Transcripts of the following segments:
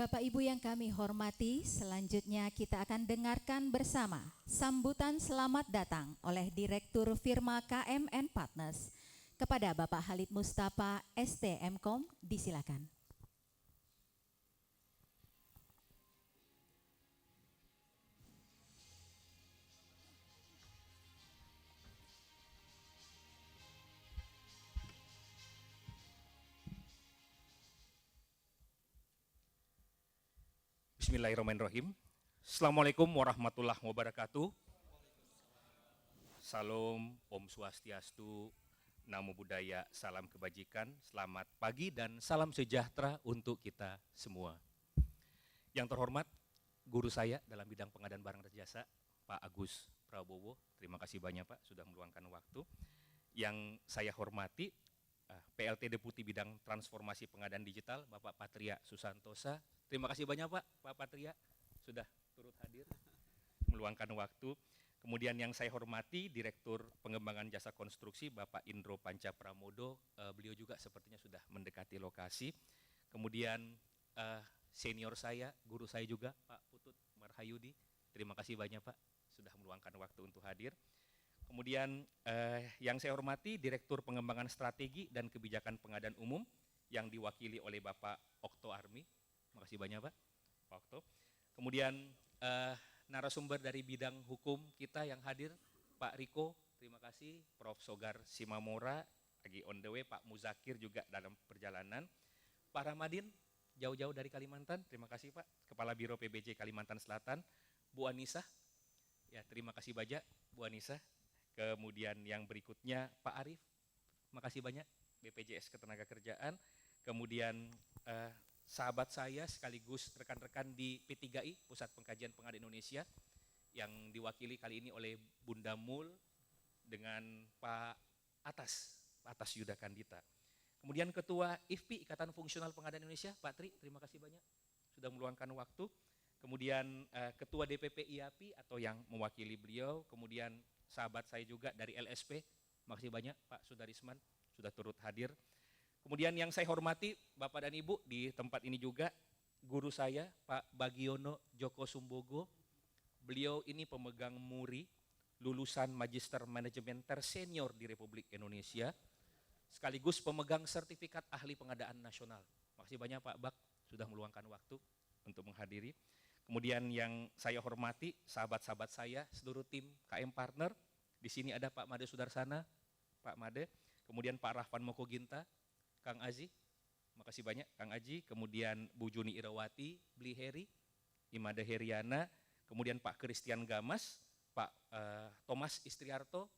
Bapak Ibu yang kami hormati, selanjutnya kita akan dengarkan bersama sambutan selamat datang oleh Direktur Firma KMN Partners kepada Bapak Halid Mustafa, STMkom, disilakan. Bismillahirrahmanirrahim. Assalamualaikum warahmatullahi wabarakatuh. Salam, Om Swastiastu, Namo Buddhaya, salam kebajikan, selamat pagi dan salam sejahtera untuk kita semua. Yang terhormat, guru saya dalam bidang pengadaan barang dan jasa, Pak Agus Prabowo, terima kasih banyak Pak sudah meluangkan waktu. Yang saya hormati, PLT Deputi Bidang Transformasi Pengadaan Digital, Bapak Patria Susantosa. Terima kasih banyak Pak Patria sudah turut hadir, meluangkan waktu. Kemudian yang saya hormati Direktur Pengembangan Jasa Konstruksi Bapak Indro Panca Pramodo, beliau juga sepertinya sudah mendekati lokasi. Kemudian senior saya, guru saya juga Pak Putut Marhayudi, terima kasih banyak Pak sudah meluangkan waktu untuk hadir. Kemudian yang saya hormati Direktur Pengembangan Strategi dan Kebijakan Pengadaan Umum yang diwakili oleh Bapak Okto Armi. Terima kasih banyak Pak Okto. Kemudian narasumber dari bidang hukum kita yang hadir, Pak Riko, terima kasih. Prof. Sogar Simamora, lagi on the way, Pak Muzakir juga dalam perjalanan. Pak Ramadin, jauh-jauh dari Kalimantan, terima kasih Pak. Kepala Biro PBJ Kalimantan Selatan, Bu Anissa, ya terima kasih banyak Bu Anissa. Kemudian yang berikutnya Pak Arif, terima kasih banyak BPJS Ketenagakerjaan. Kemudian sahabat saya sekaligus rekan-rekan di P3I, Pusat Pengkajian Pengadaan Indonesia, yang diwakili kali ini oleh Bunda Mul dengan Pak Atas Yuda Kandita. Kemudian Ketua IFPI, Ikatan Fungsional Pengadaan Indonesia, Pak Tri, terima kasih banyak sudah meluangkan waktu. Kemudian Ketua DPP IAPI atau yang mewakili beliau, kemudian sahabat saya juga dari LSP, makasih banyak Pak Sudarisman sudah turut hadir. Kemudian yang saya hormati Bapak dan Ibu di tempat ini juga guru saya Pak Bagiono Joko Sumbogo. Beliau ini pemegang MURI, lulusan Magister Manajemen Tersenior di Republik Indonesia, sekaligus pemegang sertifikat ahli pengadaan nasional. Makasih banyak Pak Bak sudah meluangkan waktu untuk menghadiri. Kemudian yang saya hormati sahabat-sahabat saya seluruh tim KM Partner. Di sini ada Pak Made Sudarsana, Pak Made, kemudian Pak Rahvan Mokoginta, Kang Aji, makasih banyak Kang Aji, kemudian Bu Juni Irawati, Bli Heri, Imade Heriana, kemudian Pak Christian Gamas, Pak Thomas Istriarto,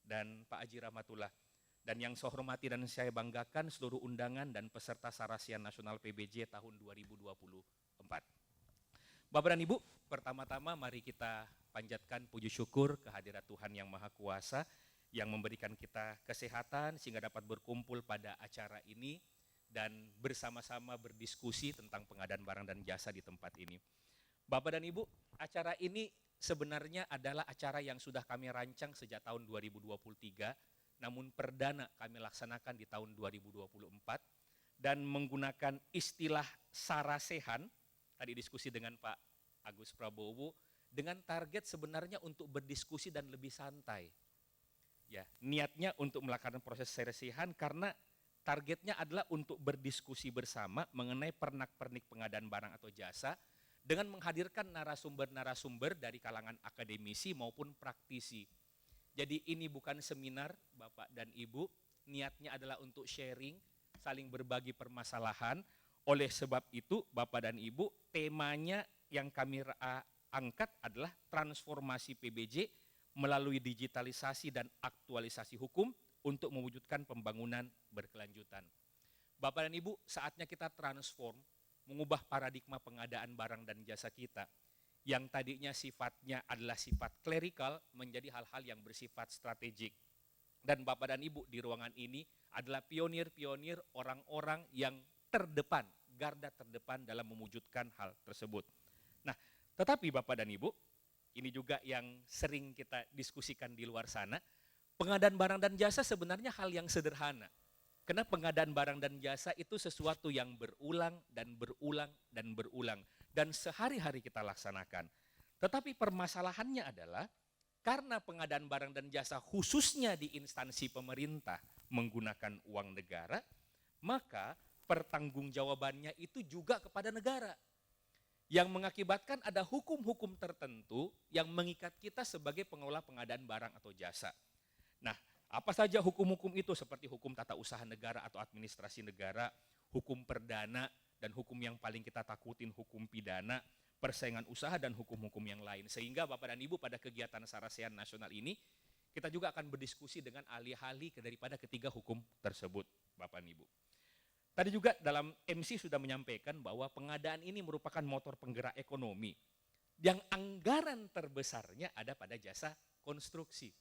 dan Pak Aji Rahmatullah. Dan yang saya hormati dan saya banggakan seluruh undangan dan peserta Sarasian Nasional PBJ tahun 2024. Bapak dan Ibu, pertama-tama mari kita panjatkan puji syukur kehadirat Tuhan Yang Maha Kuasa yang memberikan kita kesehatan sehingga dapat berkumpul pada acara ini dan bersama-sama berdiskusi tentang pengadaan barang dan jasa di tempat ini. Bapak dan Ibu, acara ini sebenarnya adalah acara yang sudah kami rancang sejak tahun 2023, namun perdana kami laksanakan di tahun 2024 dan menggunakan istilah sarasehan, tadi diskusi dengan Pak Agus Prabowo, dengan target sebenarnya untuk berdiskusi dan lebih santai. Ya, niatnya untuk melakukan proses seresihan karena targetnya adalah untuk berdiskusi bersama mengenai pernak-pernik pengadaan barang atau jasa dengan menghadirkan narasumber-narasumber dari kalangan akademisi maupun praktisi. Jadi ini bukan seminar Bapak dan Ibu, niatnya adalah untuk sharing, saling berbagi permasalahan. Oleh sebab itu Bapak dan Ibu, temanya yang kami angkat adalah transformasi PBJ melalui digitalisasi dan aktualisasi hukum untuk mewujudkan pembangunan berkelanjutan. Bapak dan Ibu, saatnya kita transform, mengubah paradigma pengadaan barang dan jasa kita, yang tadinya sifatnya adalah sifat klerikal menjadi hal-hal yang bersifat strategik. Dan Bapak dan Ibu di ruangan ini adalah pionir-pionir orang-orang yang terdepan, garda terdepan dalam mewujudkan hal tersebut. Nah, tetapi Bapak dan Ibu, ini juga yang sering kita diskusikan di luar sana, pengadaan barang dan jasa sebenarnya hal yang sederhana. Karena pengadaan barang dan jasa itu sesuatu yang berulang dan berulang dan berulang. Dan sehari-hari kita laksanakan. Tetapi permasalahannya adalah karena pengadaan barang dan jasa khususnya di instansi pemerintah menggunakan uang negara, maka pertanggungjawabannya itu juga kepada negara. Yang mengakibatkan ada hukum-hukum tertentu yang mengikat kita sebagai pengelola pengadaan barang atau jasa. Nah, apa saja hukum-hukum itu seperti hukum tata usaha negara atau administrasi negara, hukum perdana, dan hukum yang paling kita takutin hukum pidana, persaingan usaha, dan hukum-hukum yang lain. Sehingga Bapak dan Ibu pada kegiatan Sarasehan Nasional ini, kita juga akan berdiskusi dengan ahli-ahli daripada ketiga hukum tersebut, Bapak dan Ibu. Tadi juga dalam MC sudah menyampaikan bahwa pengadaan ini merupakan motor penggerak ekonomi yang anggaran terbesarnya ada pada jasa konstruksi.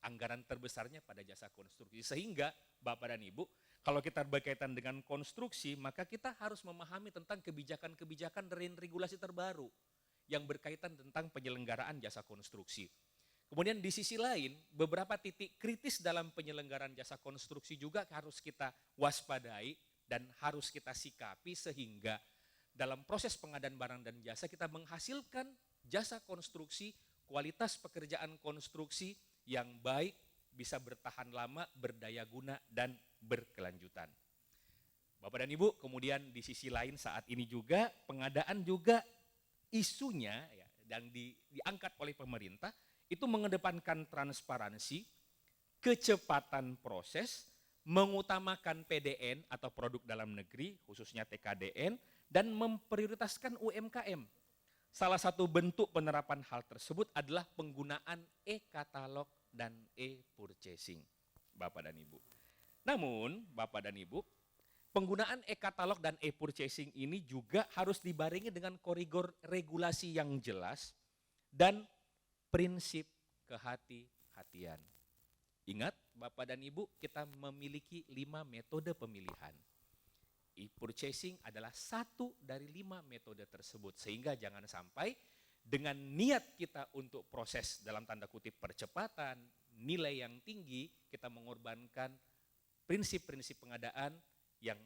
Anggaran terbesarnya pada jasa konstruksi. Sehingga Bapak dan Ibu, kalau kita berkaitan dengan konstruksi, maka kita harus memahami tentang kebijakan-kebijakan dan regulasi terbaru yang berkaitan tentang penyelenggaraan jasa konstruksi. Kemudian di sisi lain, beberapa titik kritis dalam penyelenggaraan jasa konstruksi juga harus kita waspadai dan harus kita sikapi sehingga dalam proses pengadaan barang dan jasa kita menghasilkan jasa konstruksi, kualitas pekerjaan konstruksi yang baik, bisa bertahan lama, berdaya guna, dan berkelanjutan. Bapak dan Ibu, kemudian di sisi lain saat ini juga pengadaan juga isunya ya, yang diangkat oleh pemerintah itu mengedepankan transparansi, kecepatan proses, mengutamakan PDN atau produk dalam negeri, khususnya TKDN, dan memprioritaskan UMKM. Salah satu bentuk penerapan hal tersebut adalah penggunaan e-katalog dan e-purchasing, Bapak dan Ibu. Namun, Bapak dan Ibu, penggunaan e-katalog dan e-purchasing ini juga harus dibarengi dengan koridor regulasi yang jelas dan prinsip kehati-hatian. Ingat, Bapak dan Ibu, kita memiliki 5 metode pemilihan. E-purchasing adalah satu dari 5 metode tersebut. Sehingga jangan sampai dengan niat kita untuk proses dalam tanda kutip percepatan, nilai yang tinggi, kita mengorbankan prinsip-prinsip pengadaan yang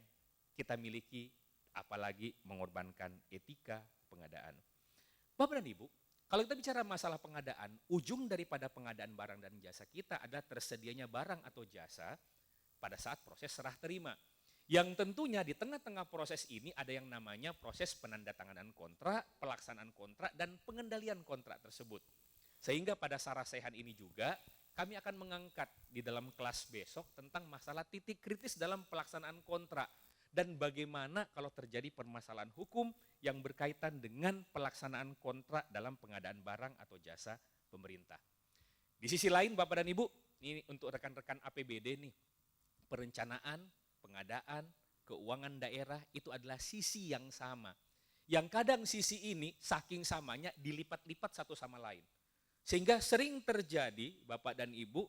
kita miliki, apalagi mengorbankan etika pengadaan. Bapak dan Ibu, kalau kita bicara masalah pengadaan, ujung daripada pengadaan barang dan jasa kita adalah tersedianya barang atau jasa pada saat proses serah terima. Yang tentunya di tengah-tengah proses ini ada yang namanya proses penandatanganan kontrak, pelaksanaan kontrak, dan pengendalian kontrak tersebut. Sehingga pada Sarasehan ini juga kami akan mengangkat di dalam kelas besok tentang masalah titik kritis dalam pelaksanaan kontrak. Dan bagaimana kalau terjadi permasalahan hukum yang berkaitan dengan pelaksanaan kontrak dalam pengadaan barang atau jasa pemerintah. Di sisi lain Bapak dan Ibu, ini untuk rekan-rekan APBD nih, perencanaan, pengadaan, keuangan daerah itu adalah sisi yang sama. Yang kadang sisi ini saking samanya dilipat-lipat satu sama lain. Sehingga sering terjadi Bapak dan Ibu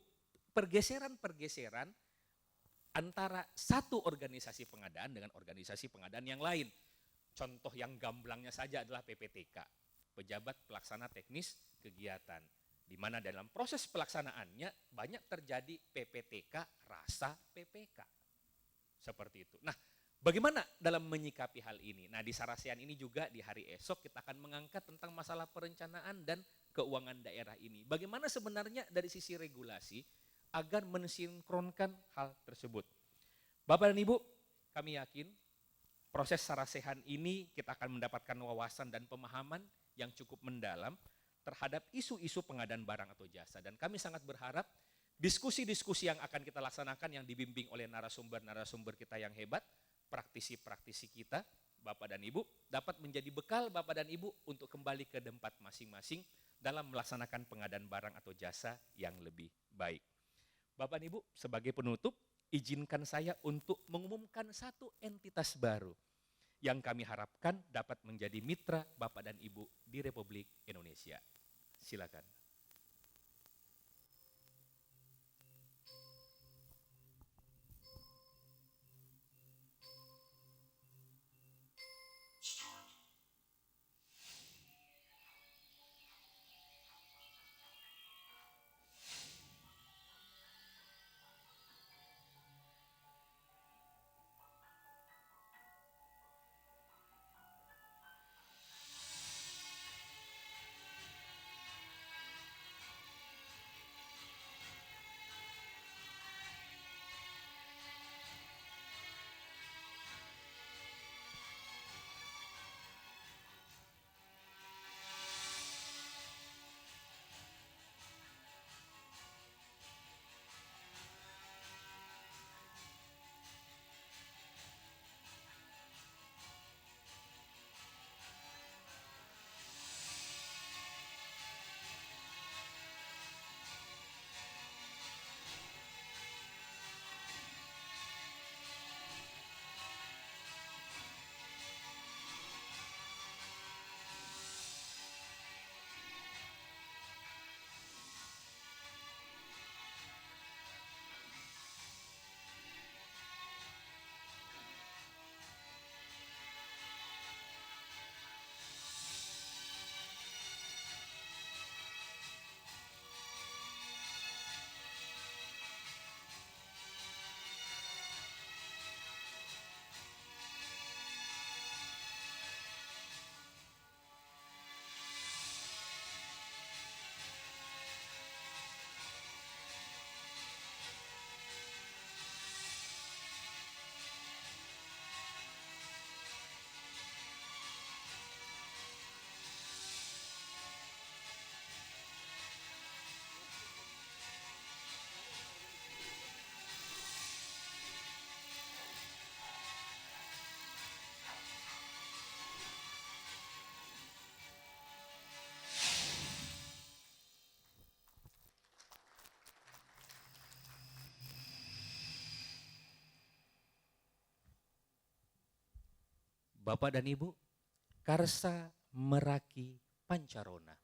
pergeseran-pergeseran antara satu organisasi pengadaan dengan organisasi pengadaan yang lain. Contoh yang gamblangnya saja adalah PPTK, Pejabat Pelaksana Teknis Kegiatan. Di mana dalam proses pelaksanaannya banyak terjadi PPTK rasa PPK. Seperti itu. Nah, bagaimana dalam menyikapi hal ini? Nah, di Sarasehan ini juga di hari esok kita akan mengangkat tentang masalah perencanaan dan keuangan daerah ini. Bagaimana sebenarnya dari sisi regulasi agar mensinkronkan hal tersebut. Bapak dan Ibu, kami yakin proses Sarasehan ini kita akan mendapatkan wawasan dan pemahaman yang cukup mendalam terhadap isu-isu pengadaan barang atau jasa. Dan kami sangat berharap diskusi-diskusi yang akan kita laksanakan yang dibimbing oleh narasumber-narasumber kita yang hebat, praktisi-praktisi kita, Bapak dan Ibu, dapat menjadi bekal Bapak dan Ibu untuk kembali ke tempat masing-masing dalam melaksanakan pengadaan barang atau jasa yang lebih baik. Bapak dan Ibu, sebagai penutup, izinkan saya untuk mengumumkan satu entitas baru yang kami harapkan dapat menjadi mitra Bapak dan Ibu di Republik Indonesia. Silakan. Bapak dan Ibu, Karsa Meraki Pancarona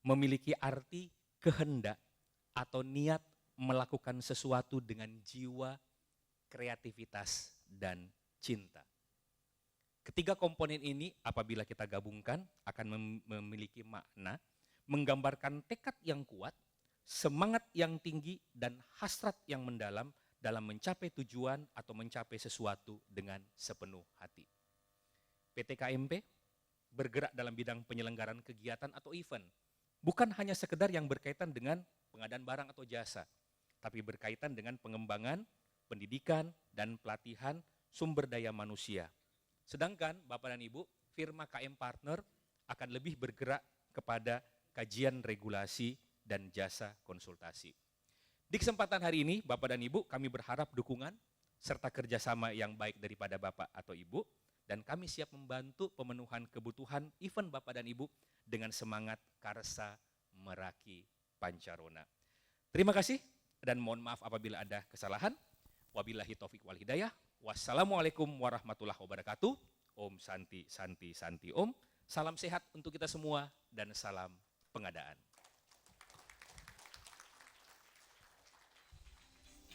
memiliki arti kehendak atau niat melakukan sesuatu dengan jiwa, kreativitas, dan cinta. Ketiga komponen ini apabila kita gabungkan akan memiliki makna, menggambarkan tekad yang kuat, semangat yang tinggi, dan hasrat yang mendalam dalam mencapai tujuan atau mencapai sesuatu dengan sepenuh hati. PT KMP bergerak dalam bidang penyelenggaraan kegiatan atau event, bukan hanya sekedar yang berkaitan dengan pengadaan barang atau jasa, tapi berkaitan dengan pengembangan, pendidikan, dan pelatihan sumber daya manusia. Sedangkan Bapak dan Ibu, firma KM Partner akan lebih bergerak kepada kajian regulasi dan jasa konsultasi. Di kesempatan hari ini, Bapak dan Ibu, kami berharap dukungan serta kerjasama yang baik daripada Bapak atau Ibu, dan kami siap membantu pemenuhan kebutuhan event Bapak dan Ibu dengan semangat Karsa Meraki Pancarona. Terima kasih dan mohon maaf apabila ada kesalahan. Wabillahi taufik wal hidayah. Wassalamualaikum warahmatullahi wabarakatuh. Om Santi Santi Santi Om. Salam sehat untuk kita semua dan salam pengadaan.